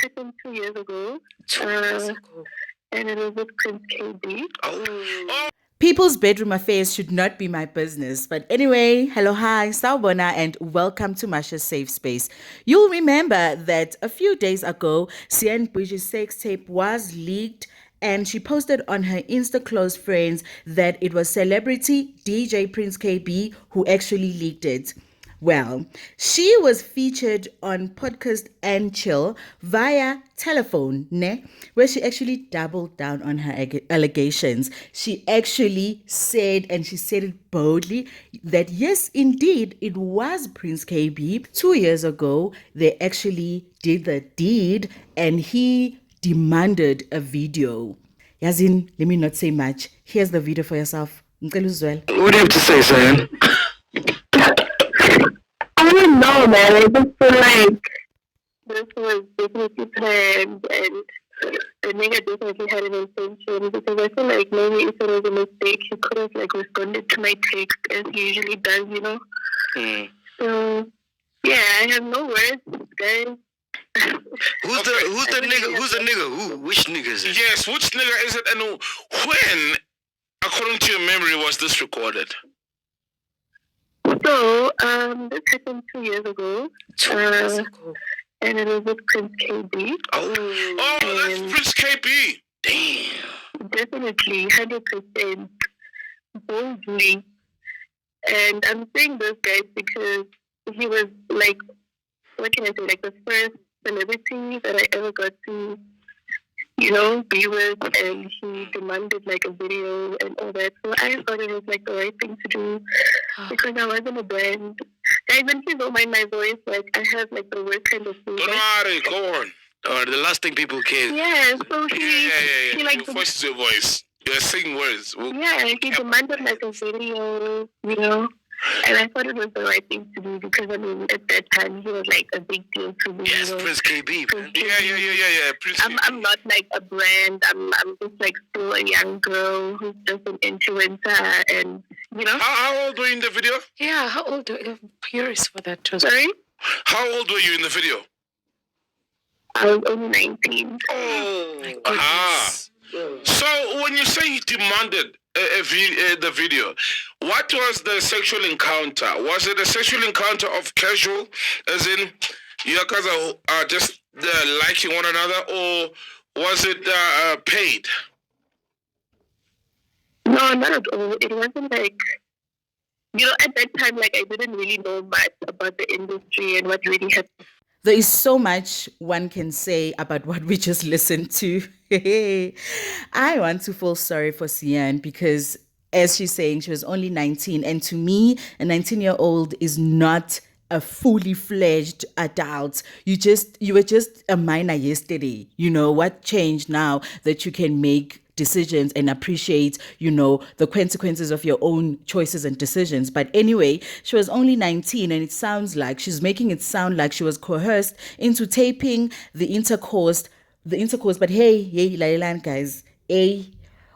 happened 2 years ago. 2 years ago. And it was with Prince Kaybee. Oh. People's bedroom affairs should not be my business. But anyway, hello, hi, Sawubona, and welcome to Masha's Safe Space. You'll remember that a few days ago, Cyan Bougie's sex tape was leaked, and she posted on her Insta close friends that it was celebrity DJ Prince Kaybee who actually leaked it. Well, she was featured on podcast and chill via telephone, where she actually doubled down on her allegations. She actually said, and she said it boldly, that yes, indeed, it was Prince Kaybee. 2 years ago, they actually did the deed, and he demanded a video. Yazin, let me not say much. Here's the video for yourself. What do you have to say, Cyan? I don't know, man. I just feel like this was definitely planned, and the nigga definitely had an intention, because I feel like maybe if it was a mistake, he could have like responded to my text as he usually does, you know. So yeah, I have no words, guys. Who's the nigga? Who's the nigga? Which nigga is it? Yes, which nigga is it, and when, according to your memory, was this recorded? So, this happened 2 years ago. 2 years ago. And it was with Prince Kaybee. Oh, that's Prince Kaybee. Damn. Definitely, 100%. Boldly. And I'm saying this, guys, because he was like, what can I say, like the first celebrity that I ever got to, you know, be with, and he demanded like a video and all that. So I thought it was like the right thing to do, because I wasn't a brand. Guys, and please don't mind my voice. Like, I have like the worst kind of thing. Don't worry, go on. The last thing people care. Yeah, so he like your voice is your voice. You're saying words. He demanded like a video, you know. And I thought it was the right thing to do, because I mean, at that time he was like a big deal to me. Yes, you know? Prince Kaybee, man. Yeah. Prince Kaybee. I'm not like a brand. I'm just like still a young girl who's just an influencer, and you know. How old were you in the video? Yeah, how old were you? Curious for that too. Sorry? How old were you in the video? I was only 19. Oh, my goodness. So when you say he demanded the video, what was the sexual encounter? Was it a sexual encounter of casual, as in you guys are just liking one another, or was it paid? No, not at all. It wasn't like, you know, at that time, like I didn't really know much about the industry and what really happened. There is so much one can say about what we just listened to. I want to feel sorry for Cyan, because as she's saying, she was only 19. And to me, a 19-year-old is not a fully fledged adult. You were just a minor yesterday. You know, what changed now that you can make decisions and appreciate, you know, the consequences of your own choices and decisions. But anyway, she was only 19, and it sounds like she's making it sound like she was coerced into taping the intercourse. But hey, Lailan guys,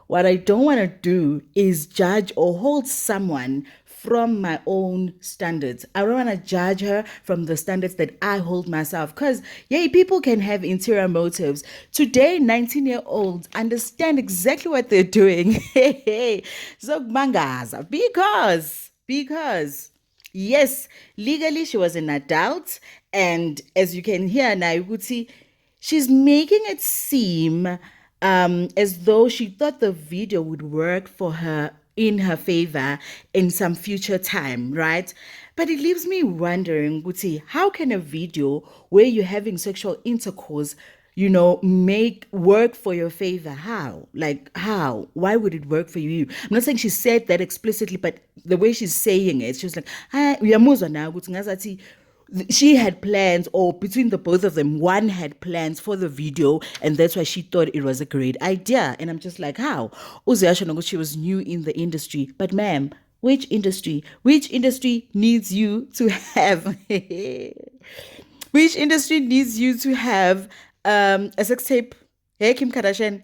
what I don't want to do is judge or hold someone from my own standards. I don't want to judge her from the standards that I hold myself, because people can have interior motives. Today, 19-year-olds understand exactly what they're doing. So mangaza, because yes, legally she was an adult, and as you can hear now, you could see she's making it seem as though she thought the video would work for her in her favor in some future time, right? But it leaves me wondering, Guti, how can a video where you're having sexual intercourse, you know, make work for your favor? How? Like, how? Why would it work for you? I'm not saying she said that explicitly, but the way she's saying it, she's like, she had plans, or between the both of them, one had plans for the video, and that's why she thought it was a great idea. And I'm just like, how? She was new in the industry, but ma'am, which industry needs you to have which industry needs you to have a sex tape? Hey, Kim Kardashian.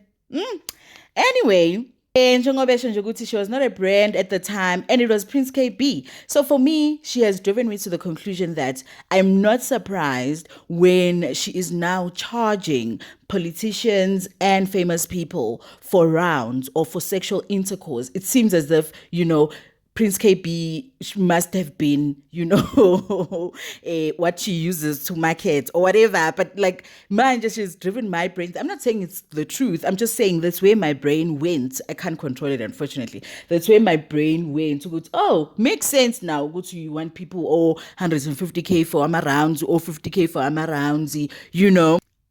Anyway, And njengoba esho nje ukuthi she was not a brand at the time, and it was Prince KB. So for me, she has driven me to the conclusion that I'm not surprised when she is now charging politicians and famous people for rounds or for sexual intercourse. It seems as if, Prince KB must have been, what she uses to market or whatever. But like, mine just has driven my brain. I'm not saying it's the truth. I'm just saying that's where my brain went. I can't control it, unfortunately. That's where my brain went to go, oh, makes sense now. Go to, you want people, 150K for Ama rounds or 50K for Ama rounds,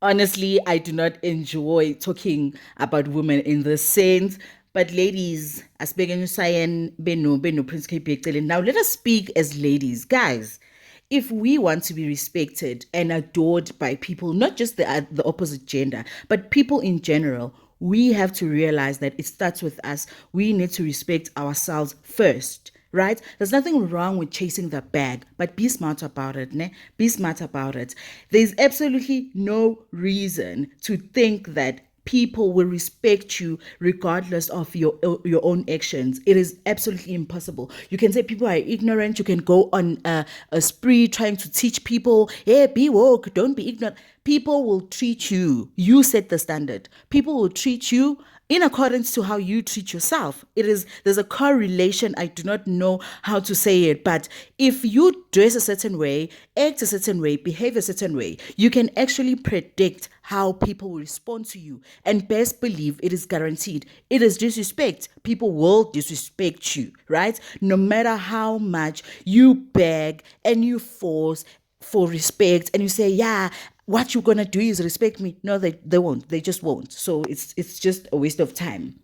Honestly, I do not enjoy talking about women in this sense. But ladies, as began Cyan, Beno, Prince KP. Now let us speak as ladies. Guys, if we want to be respected and adored by people, not just the opposite gender, but people in general, we have to realize that it starts with us. We need to respect ourselves first, right? There's nothing wrong with chasing the bag, but be smart about it, ne? Be smart about it. There's absolutely no reason to think that people will respect you regardless of your own actions. It is absolutely impossible. You can say people are ignorant. You can go on a spree trying to teach people, hey, be woke, don't be ignorant. People will treat you. You set the standard. People will treat you in accordance to how you treat yourself. There's a correlation. I do not know how to say it, but if you dress a certain way, act a certain way, behave a certain way, you can actually predict how people will respond to you. And best believe it is guaranteed. It is disrespect. People will disrespect you, right? No matter how much you beg and you force for respect and you say, yeah, what you're gonna do is respect me. No, they won't. They just won't. So it's just a waste of time.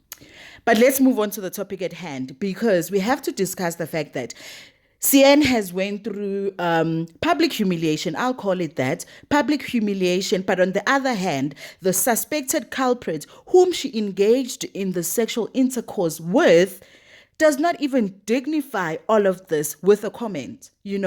But let's move on to the topic at hand, because we have to discuss the fact that Cyan has went through public humiliation. I'll call it that, public humiliation. But on the other hand, the suspected culprit, whom she engaged in the sexual intercourse with, does not even dignify all of this with a comment. It's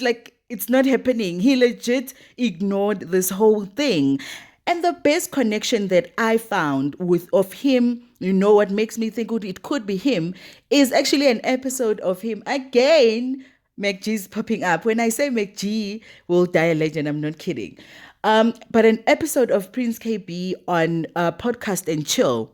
like it's not happening. He legit ignored this whole thing. And the best connection that I found of him, what makes me think it could be him, is actually an episode of him again. McG's popping up. When I say McG will die a legend, I'm not kidding. But an episode of Prince KB on Podcast and Chill,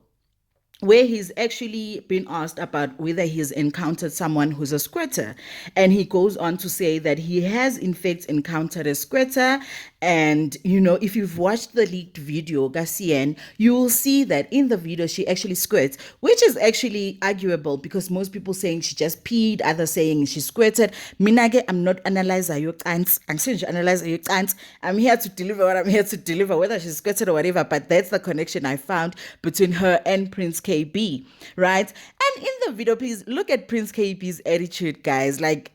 where he's actually been asked about whether he's encountered someone who's a squirter. And he goes on to say that he has in fact encountered a squirter. And, if you've watched the leaked video, Cyan, you will see that in the video, she actually squirts, which is actually arguable because most people saying she just peed, others saying she squirted. Minage, I'm not analyzing your ants. I'm here to deliver what I'm here to deliver, whether she squirted or whatever. But that's the connection I found between her and Prince KB, right? And in the video, please look at Prince KB's attitude, guys. Like,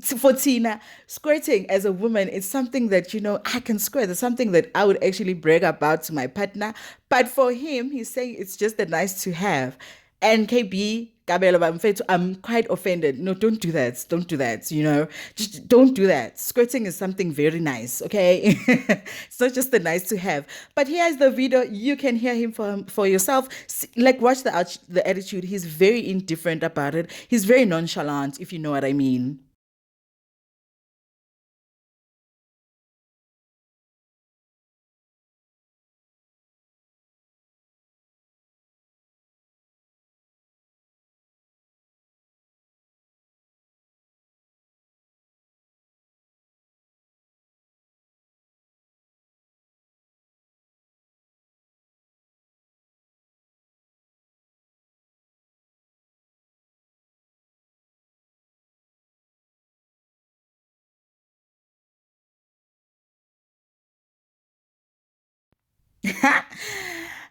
for Tina, squirting as a woman is something that, I can squirt. It's something that I would actually brag about to my partner. But for him, he's saying it's just a nice to have. And KB, I'm quite offended. No, don't do that. Don't do that. Just don't do that. Squirting is something very nice, okay? It's not just a nice to have. But here's the video. You can hear him for yourself. Like, watch the attitude. He's very indifferent about it. He's very nonchalant, if you know what I mean.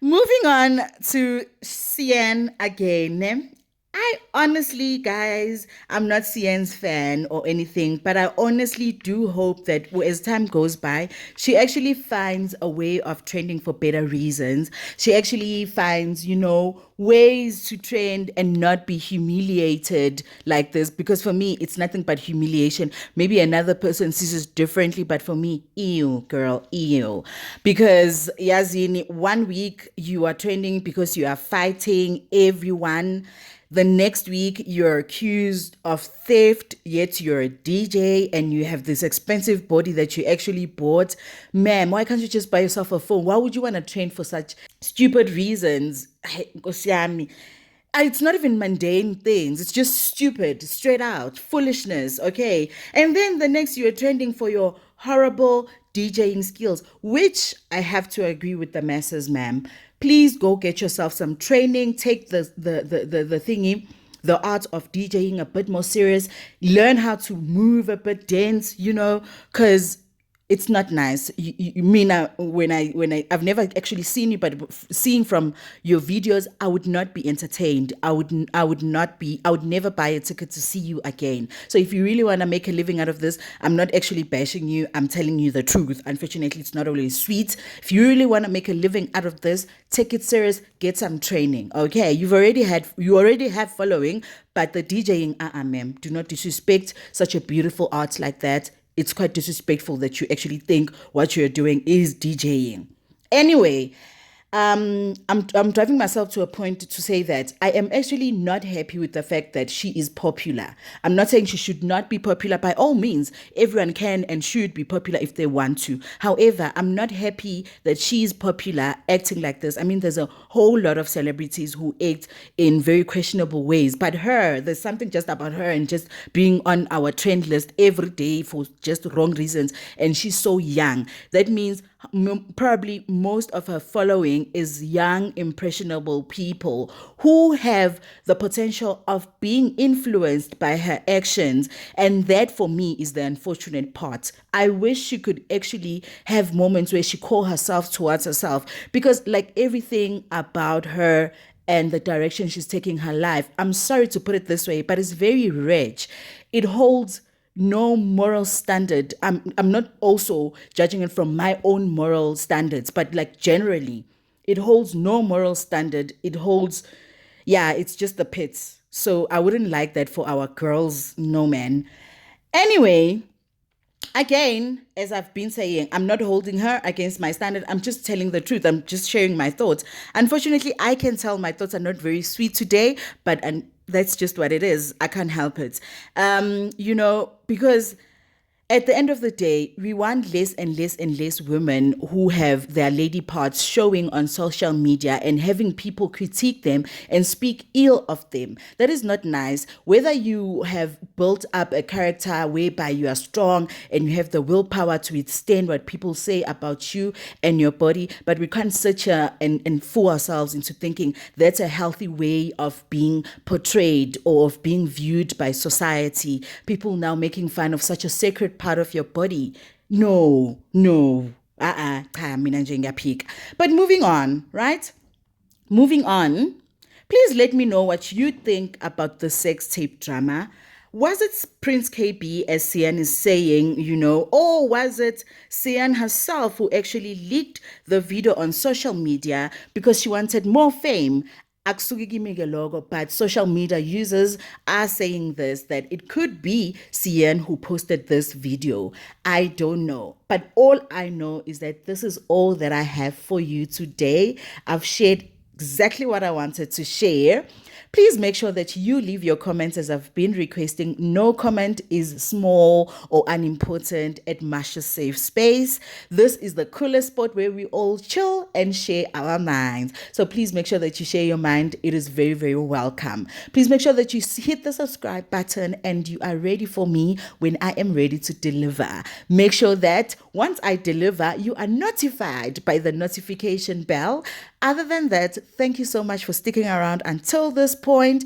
Moving on to Cyan again. I honestly, guys, I'm not Cyan's fan or anything, but I honestly do hope that as time goes by, she actually finds a way of trending for better reasons. She actually finds, ways to trend and not be humiliated like this. Because for me, it's nothing but humiliation. Maybe another person sees it differently, but for me, ew, girl, ew. Because, Yazini, 1 week you are trending because you are fighting everyone. The next week, you're accused of theft, yet you're a DJ and you have this expensive body that you actually bought. Ma'am, why can't you just buy yourself a phone? Why would you want to train for such stupid reasons? Hey, Nkosi yami. It's not even mundane things. It's just stupid, straight out foolishness. Okay. And then the next you're trending for your horrible DJing skills, which I have to agree with the masses, ma'am. Please go get yourself some training. Take the thingy, the art of DJing a bit more serious. Learn how to move a bit, dance, because it's not nice. You mean I've never actually seen you, but seeing from your videos, I would not be entertained. I would never buy a ticket to see you again. So if you really want to make a living out of this, I'm not actually bashing you. I'm telling you the truth. Unfortunately, it's not always sweet. If you really want to make a living out of this, take it serious. Get some training. Okay, you already have following, but the DJing, ma'am, do not disrespect such a beautiful art like that. It's quite disrespectful that you actually think what you're doing is DJing. Anyway, I'm driving myself to a point to say that I am actually not happy with the fact that she is popular. I'm not saying she should not be popular. By all means, everyone can and should be popular if they want to. However, I'm not happy that she is popular acting like this. I mean, there's a whole lot of celebrities who act in very questionable ways, but there's something just about her and just being on our trend list every day for just wrong reasons. And she's so young. That means probably most of her following is young, impressionable people who have the potential of being influenced by her actions. And that for me is the unfortunate part. I wish she could actually have moments where she call herself towards herself, because like everything about her and the direction she's taking her life, I'm sorry to put it this way, but it's very rich. It holds no moral standard. I'm not also judging it from my own moral standards, but like generally, it holds no moral standard. It holds, it's just the pits. So I wouldn't like that for our girls, no man. Anyway, again, as I've been saying, I'm not holding her against my standard. I'm just telling the truth. I'm just sharing my thoughts. Unfortunately, I can tell my thoughts are not very sweet today, but that's just what it is. I can't help it. Because at the end of the day, we want less and less and less women who have their lady parts showing on social media and having people critique them and speak ill of them. That is not nice. Whether you have built up a character whereby you are strong and you have the willpower to withstand what people say about you and your body, but we can't sit here and fool ourselves into thinking that's a healthy way of being portrayed or of being viewed by society. People now making fun of such a sacred part of your body. No. Cha, mina nje ngiyaphika. But moving on, right? Moving on, please let me know what you think about the sex tape drama. Was it Prince Kaybee, as Cyan is saying, or was it Cyan herself who actually leaked the video on social media because she wanted more fame? But social media users are saying that it could be Cyan who posted this video. I don't know. But all I know is that this is all that I have for you today. I've shared exactly what I wanted to share. Please make sure that you leave your comments as I've been requesting. No comment is small or unimportant at Masha's safe space. This is the coolest spot where we all chill and share our minds. So please make sure that you share your mind. It is very, very welcome. Please make sure that you hit the subscribe button and you are ready for me when I am ready to deliver. Make sure that once I deliver, you are notified by the notification bell. Other than that, thank you so much for sticking around until this point.